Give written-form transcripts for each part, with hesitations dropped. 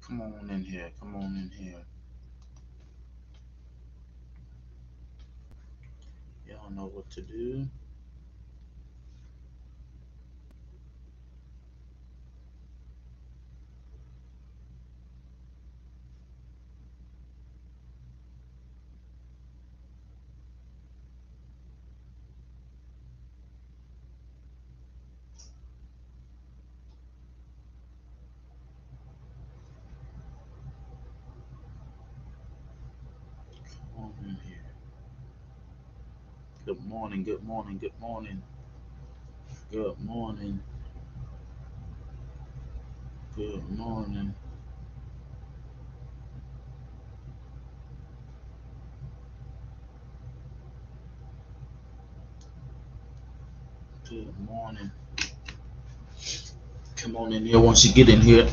Come on in here. Come on in here. Y'all know what to do. Come on in here. Good morning. Good morning. Good morning. Good morning. Good morning. Good morning. Come on in here. Once you get in here,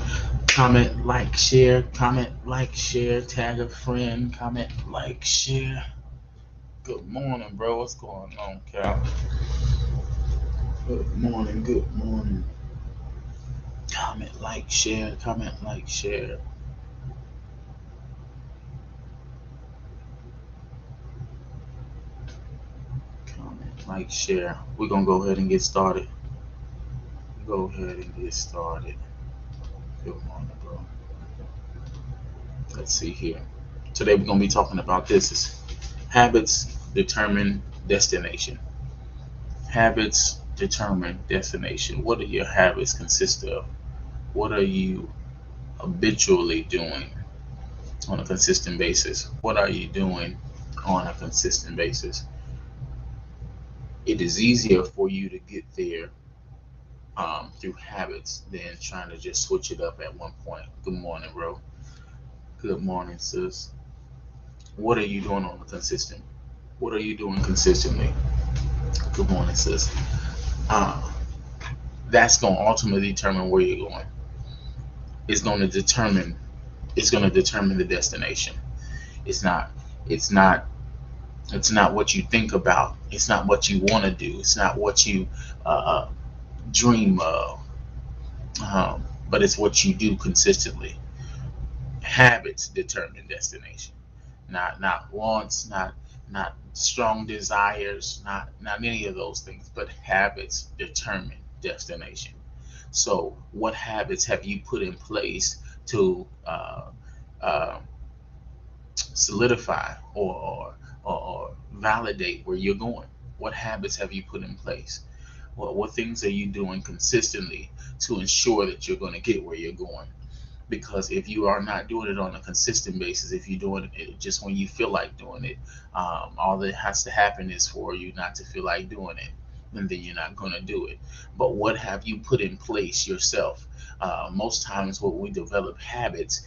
comment, like, share. Comment, like, share. Tag a friend. Comment, like, share. Good morning, bro. What's going on, Cal? Good morning. Good morning. Comment, like, share. Comment, like, share. Comment, like, share. We're going to go ahead and get started. Go ahead and get started. Good morning, bro. Let's see here. Today we're going to be talking about this is habits determine destination. Habits determine destination. What do your habits consist of? What are you habitually doing on a consistent basis? What are you doing on a consistent basis? It is easier for you to get there through habits than trying to just switch it up at one point. Good morning, bro. Good morning, sis. What are you doing on a consistent? What are you doing consistently? Good morning, sis. Uh, that's going to ultimately determine where you're going. It's going to determine. It's going to determine the destination. It's not. It's not. It's not what you think about. It's not what you want to do. It's not what you uh, dream of. But it's what you do consistently. Habits determine destination. Not wants, not strong desires, not any of those things, but habits determine destination. So, what habits have you put in place to uh, solidify or validate where you're going? What habits have you put in place? What things are you doing consistently to ensure that you're going to get where you're going? Because if you are not doing it on a consistent basis, if you're doing it just when you feel like doing it, all that has to happen is for you not to feel like doing it, and then you're not going to do it. But what have you put in place yourself? Most times, when we develop habits,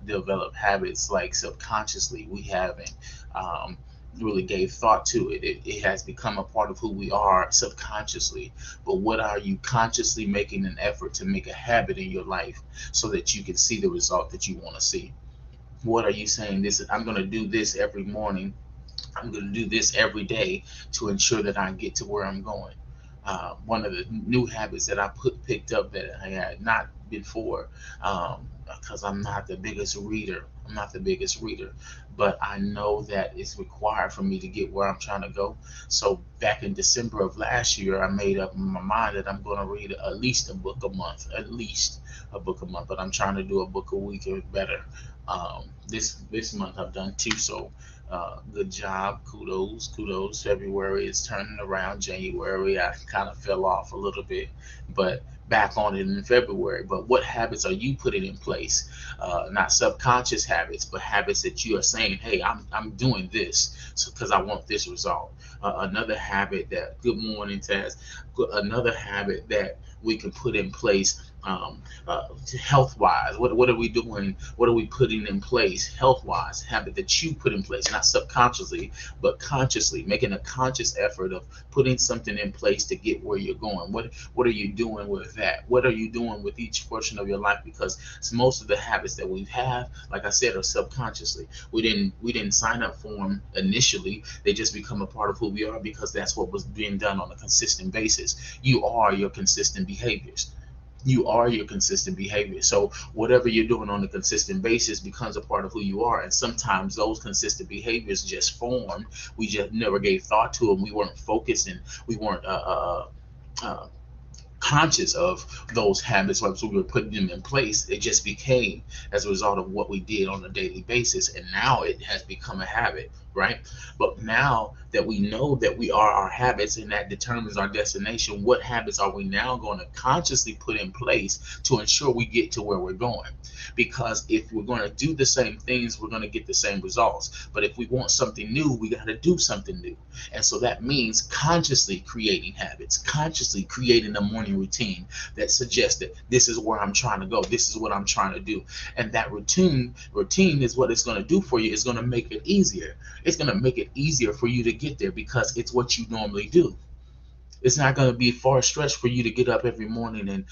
develop habits like subconsciously. We haven't. Um, really gave thought to it. It has become a part of who we are subconsciously. But what are you consciously making an effort to make a habit in your life so that you can see the result that you want to see? What are you saying? This I'm going to do this every morning. I'm going to do this every day to ensure that I get to where I'm going. One of the new habits that I picked up that I had not before, because I'm not the biggest reader. I'm not the biggest reader, but I know that it's required for me to get where I'm trying to go. So back in December of last year, I made up in my mind that I'm going to read at least a book a month, at least a book a month. But I'm trying to do a book a week or better. This month I've done two, so good job. Kudos, kudos. February is turning around. January, I kind of fell off a little bit, but back on it in February. But what habits are you putting in place? Not subconscious habits, but habits that you are saying, "Hey, I'm doing this so because I want this result." Another habit that. Good morning, Taz. Another habit that we can put in place. Health wise, what are we doing? What are we putting in place health wise? Habit that you put in place, not subconsciously, but consciously, making a conscious effort of putting something in place to get where you're going. What are you doing with that? What are you doing with each portion of your life? Because most of the habits that we have, like I said, are subconsciously. We didn't sign up for them initially. They just become a part of who we are because that's what was being done on a consistent basis. You are your consistent behaviors. You are your consistent behavior. So whatever you're doing on a consistent basis becomes a part of who you are. And sometimes those consistent behaviors just form. We just never gave thought to them. We weren't focused, and we weren't uh, conscious of those habits once we were putting them in place. It just became as a result of what we did on a daily basis, and now it has become a habit, right? But now that we know that we are our habits and that determines our destination, what habits are we now going to consciously put in place to ensure we get to where we're going? Because if we're going to do the same things, we're going to get the same results. But if we want something new, we got to do something new. And so that means consciously creating habits, consciously creating a morning routine that suggests that this is where I'm trying to go. This is what I'm trying to do. And that routine is what it's going to do for you. It's going to make it easier. It's going to make it easier for you to get there because it's what you normally do. It's not going to be far stretch for you to get up every morning and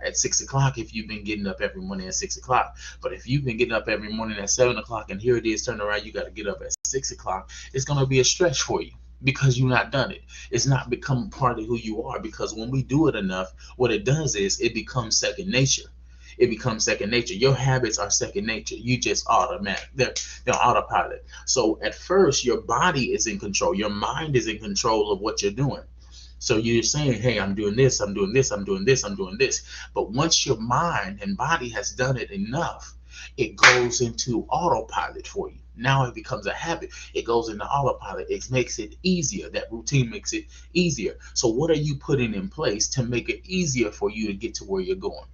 at 6 o'clock if you've been getting up every morning at 6 o'clock. But if you've been getting up every morning at 7 o'clock and here it is turn around, you got to get up at 6 o'clock. It's going to be a stretch for you because you've not done it. It's not become part of who you are, because when we do it enough, what it does is it becomes second nature. It becomes second nature. Your habits are second nature. You just automatic. They're autopilot. So at first, your body is in control. Your mind is in control of what you're doing. So you're saying, hey, I'm doing this, I'm doing this, I'm doing this, I'm doing this. But once your mind and body has done it enough, it goes into autopilot for you. Now it becomes a habit. It goes into autopilot. It makes it easier. That routine makes it easier. So what are you putting in place to make it easier for you to get to where you're going?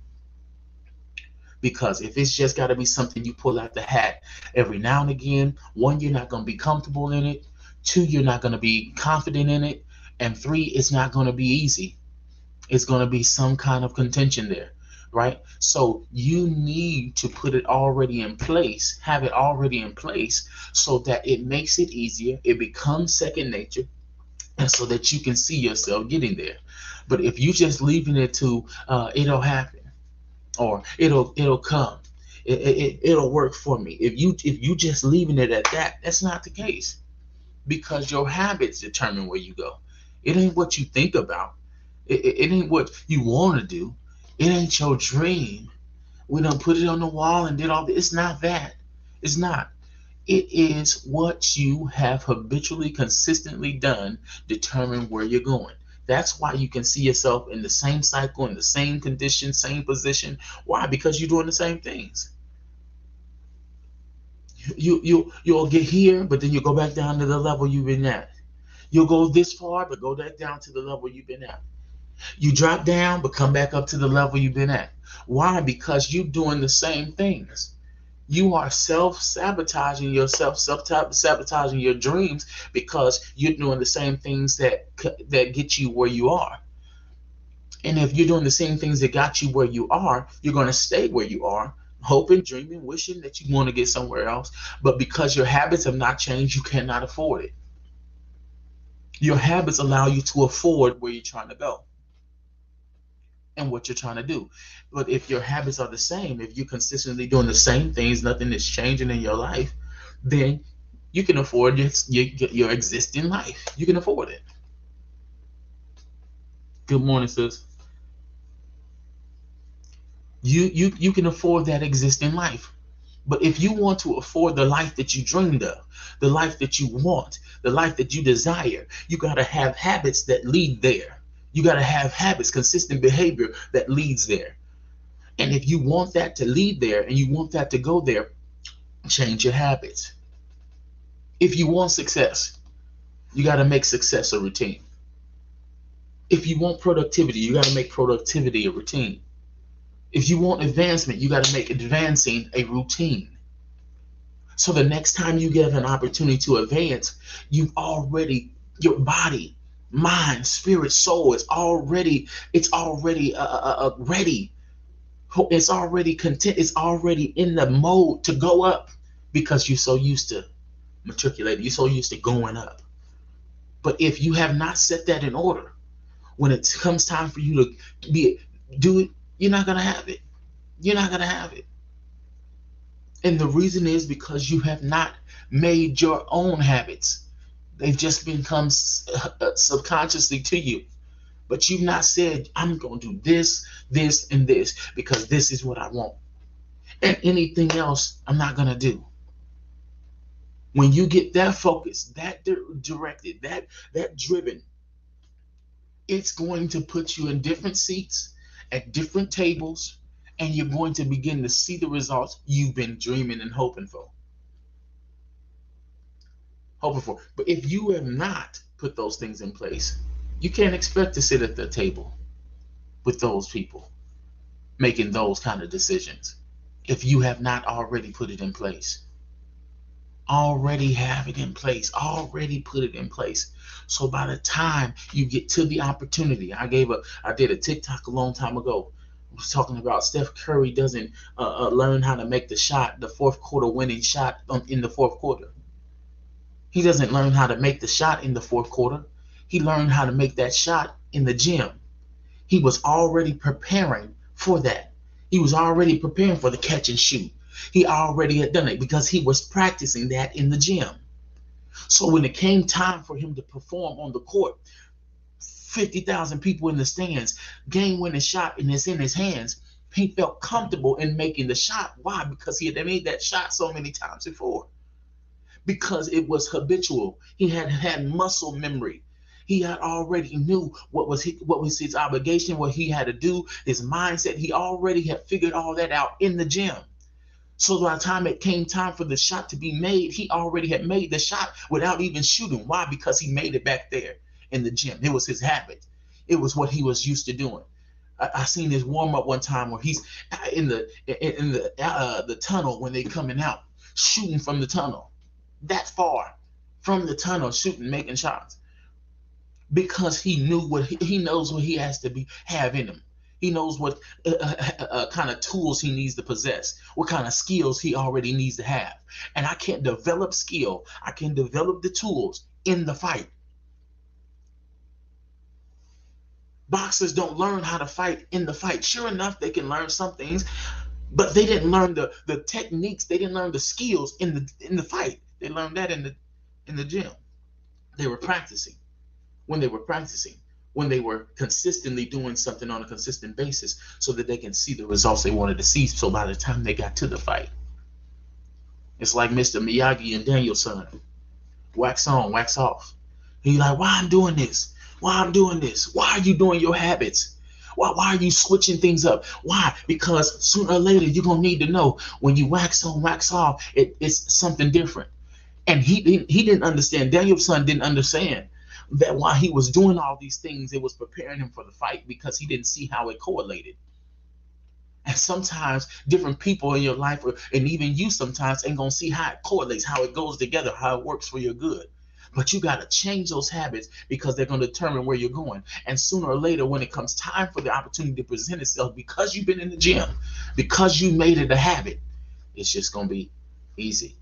Because if it's just got to be something you pull out the hat every now and again, one, you're not going to be comfortable in it. Two, you're not going to be confident in it. And three, it's not going to be easy. It's going to be some kind of contention there, right? So you need to put it already in place, have it already in place so that it makes it easier. It becomes second nature, and so that you can see yourself getting there. But if you just leaving it to it'll happen or it'll come, it'll work for me. If you just leaving it at that, that's not the case, because your habits determine where you go. It ain't what you think about. It ain't what you want to do. It ain't your dream. We done put it on the wall and did all this. It's not that. It's not. It is what you have habitually, consistently done determine where you're going. That's why you can see yourself in the same cycle, in the same condition, same position. Why? Because you're doing the same things. You'll get here, but then you go back down to the level you've been at. You'll go this far, but go back down to the level you've been at. You drop down, but come back up to the level you've been at. Why? Because you're doing the same things. You are self-sabotaging yourself, self-sabotaging your dreams because you're doing the same things that get you where you are. And if you're doing the same things that got you where you are, you're going to stay where you are, hoping, dreaming, wishing that you want to get somewhere else. But because your habits have not changed, you cannot afford it. Your habits allow you to afford where you're trying to go and what you're trying to do. But if your habits are the same, if you're consistently doing the same things, nothing is changing in your life, then you can afford your existing life. You can afford it. Good morning, sis. You can afford that existing life. But if you want to afford the life that you dreamed of, the life that you want, the life that you desire, you got to have habits that lead there. You got to have habits, consistent behavior that leads there. And if you want that to lead there and you want that to go there, change your habits. If you want success, you got to make success a routine. If you want productivity, you got to make productivity a routine. If you want advancement, you got to make advancing a routine. So the next time you get an opportunity to advance, your body, mind, spirit, soul is already ready. It's already content. It's already in the mode to go up because you're so used to matriculating. You're so used to going up. But if you have not set that in order, when it comes time for you to do it, you're not going to have it. You're not going to have it. And the reason is because you have not made your own habits. They've just become subconsciously to you. But you've not said, I'm going to do this, this, and this because this is what I want. And anything else, I'm not going to do. When you get that focused, that directed, that driven, it's going to put you in different seats at different tables, and you're going to begin to see the results you've been dreaming and hoping for. But if you have not put those things in place, you can't expect to sit at the table with those people making those kind of decisions if you have not already put it in place. Already have it in place, already put it in place. So by the time you get to the opportunity, I did a TikTok a long time ago. I was talking about Steph Curry doesn't learn how to make the fourth quarter winning shot in the fourth quarter. He doesn't learn how to make the shot in the fourth quarter. He learned how to make that shot in the gym. He was already preparing for that. He was already preparing for the catch and shoot. He already had done it because he was practicing that in the gym. So when it came time for him to perform on the court, 50,000 people in the stands, game-winning shot, and it's in his hands, he felt comfortable in making the shot. Why? Because he had made that shot so many times before. Because it was habitual. He had muscle memory. He had already knew what was his obligation, what he had to do, his mindset. He already had figured all that out in the gym. So by the time it came time for the shot to be made, he already had made the shot without even shooting. Why? Because he made it back there in the gym. It was his habit. It was what he was used to doing. I seen his warm up one time where he's in the tunnel when they coming out, shooting from the tunnel, that far from the tunnel, shooting, making shots, because he knew he knows what he has to have in him. He knows what kind of tools he needs to possess, what kind of skills he already needs to have. And I can't develop skill. I can develop the tools in the fight. Boxers don't learn how to fight in the fight. Sure enough, they can learn some things, but they didn't learn the techniques. They didn't learn the skills in the fight. They learned that in the gym. They were practicing. When they were consistently doing something on a consistent basis so that they can see the results they wanted to see. So by the time they got to the fight, it's like Mr. Miyagi and Daniel-san. Wax on, wax off. And you're like, why I'm doing this? Why I'm doing this? Why are you doing your habits? Why are you switching things up? Why? Because sooner or later, you're going to need to know when you wax on, wax off, it's something different. And he didn't understand. Daniel-san didn't understand that while he was doing all these things, it was preparing him for the fight because he didn't see how it correlated. And sometimes different people in your life, and even you sometimes, ain't going to see how it correlates, how it goes together, how it works for your good. But you got to change those habits because they're going to determine where you're going. And sooner or later, when it comes time for the opportunity to present itself, because you've been in the gym, because you made it a habit, it's just going to be easy.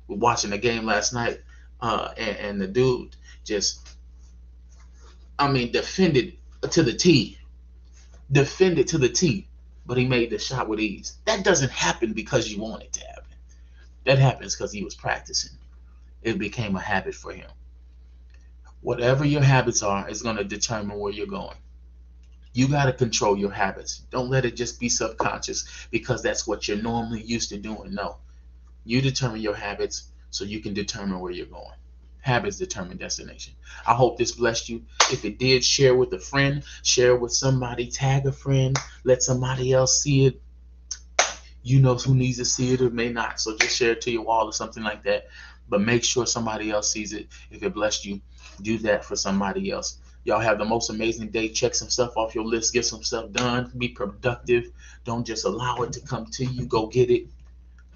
We're watching a game last night, and the dude just, defended to the T. Defended to the T, but he made the shot with ease. That doesn't happen because you want it to happen. That happens because he was practicing. It became a habit for him. Whatever your habits are is going to determine where you're going. You got to control your habits. Don't let it just be subconscious because that's what you're normally used to doing. No. You determine your habits so you can determine where you're going. Habits determine destination. I hope this blessed you. If it did, share with a friend, share with somebody, tag a friend, let somebody else see it. You know who needs to see it or may not. So just share it to your wall or something like that. But make sure somebody else sees it. If it blessed you, do that for somebody else. Y'all have the most amazing day. Check some stuff off your list. Get some stuff done. Be productive. Don't just allow it to come to you. Go get it.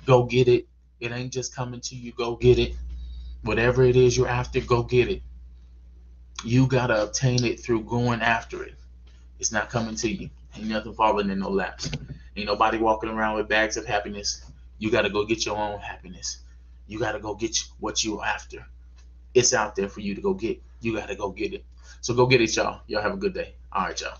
Go get it. It ain't just coming to you. Go get it. Whatever it is you're after, go get it. You got to obtain it through going after it. It's not coming to you. Ain't nothing falling in no laps. Ain't nobody walking around with bags of happiness. You got to go get your own happiness. You got to go get what you're after. It's out there for you to go get. You got to go get it. So go get it, y'all. Y'all have a good day. All right, y'all.